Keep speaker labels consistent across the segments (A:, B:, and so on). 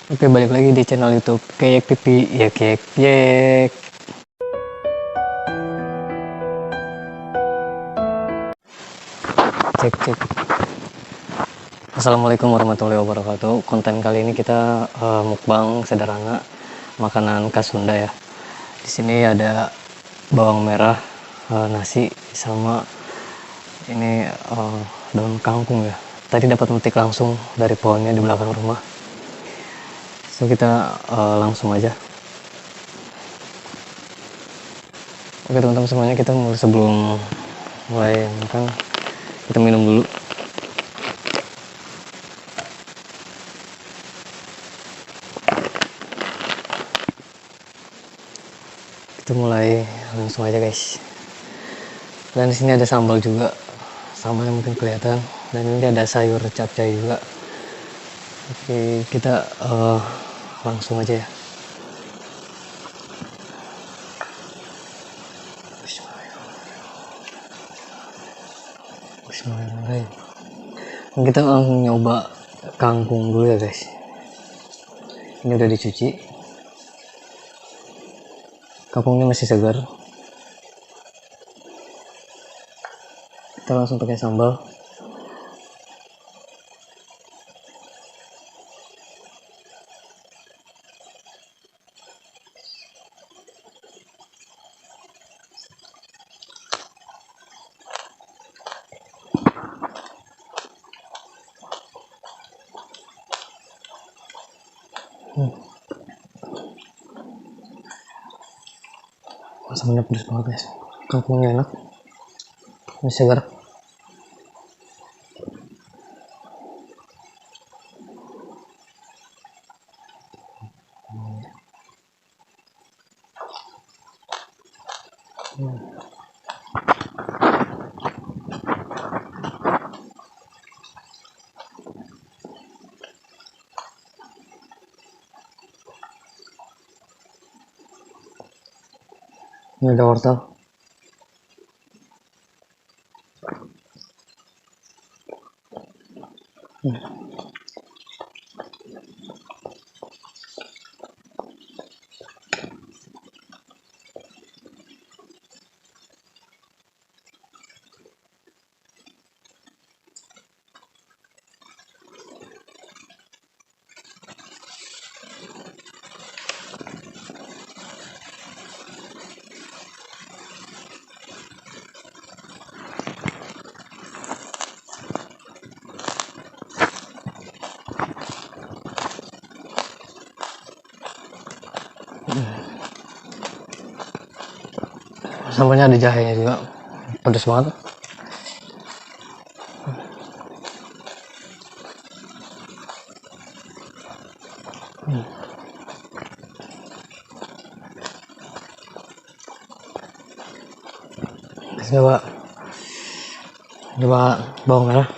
A: Oke, balik lagi di channel YouTube Keyek Pipi. Ya, Keyek Yek. Cek cek. Assalamualaikum warahmatullahi wabarakatuh. Konten kali ini kita mukbang sederhana makanan khas Sunda ya. Di sini ada bawang merah, nasi sama ini daun kangkung ya. Tadi dapat metik langsung dari pohonnya di belakang rumah. So kita langsung aja. Oke teman-teman semuanya, kita sebelum mulai makan kita minum dulu. Kita mulai langsung aja guys. Dan di sini ada sambal juga, sambalnya mungkin kelihatan. Dan ini ada sayur capcay juga. Oke, kita langsung aja ya. Bismillahirrahmanirrahim. Kita langsung nyoba kangkung dulu ya guys. Ini udah dicuci, kangkungnya masih segar. Kita langsung pakai sambal. Masakannya pedas banget guys. Kangkungnya enak, masih segar. Ini ada wortel. Sambalnya ada jahenya juga, pedas banget. Coba bawang merah.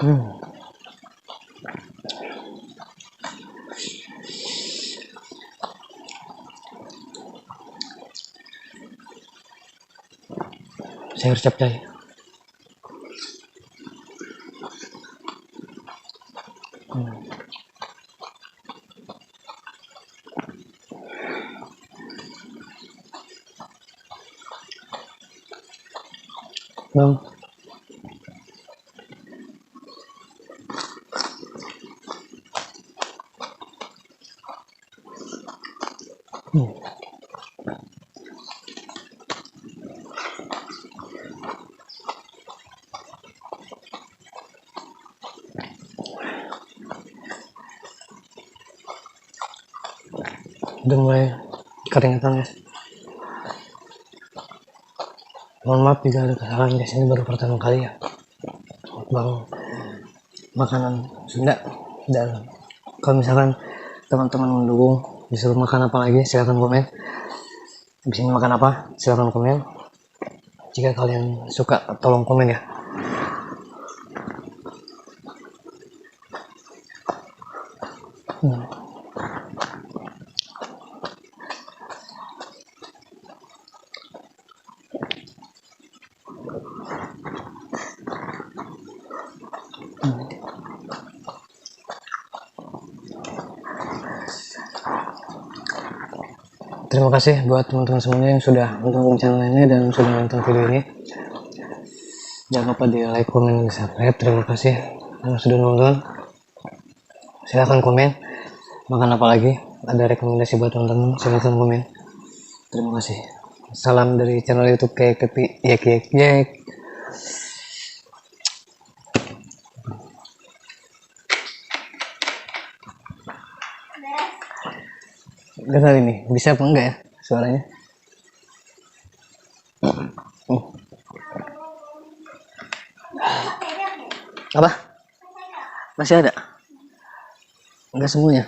A: Hmm. Sayur capcay. Bang. Udah mulai keringetan ya. Mohon maaf jika ada kesalahan, guys, ini baru pertama kali ya bang makanan Sunda. Dan kalau misalkan teman-teman mendukung disuruh makan apa lagi, silahkan komen. Habis ini makan apa, silahkan komen. Jika kalian suka, tolong komen ya. Terima kasih buat teman-teman semuanya yang sudah mendukung channel ini dan sudah nonton video ini. Jangan lupa di like, komen, dan subscribe. Terima kasih yang sudah nonton. Silahkan komen makan apa lagi, ada rekomendasi buat teman-teman, silahkan komen. Terima kasih. Salam dari channel YouTube kayak kepi yek. Dengar ini, bisa apa enggak ya suaranya? Apa? Masih ada? Enggak semuanya.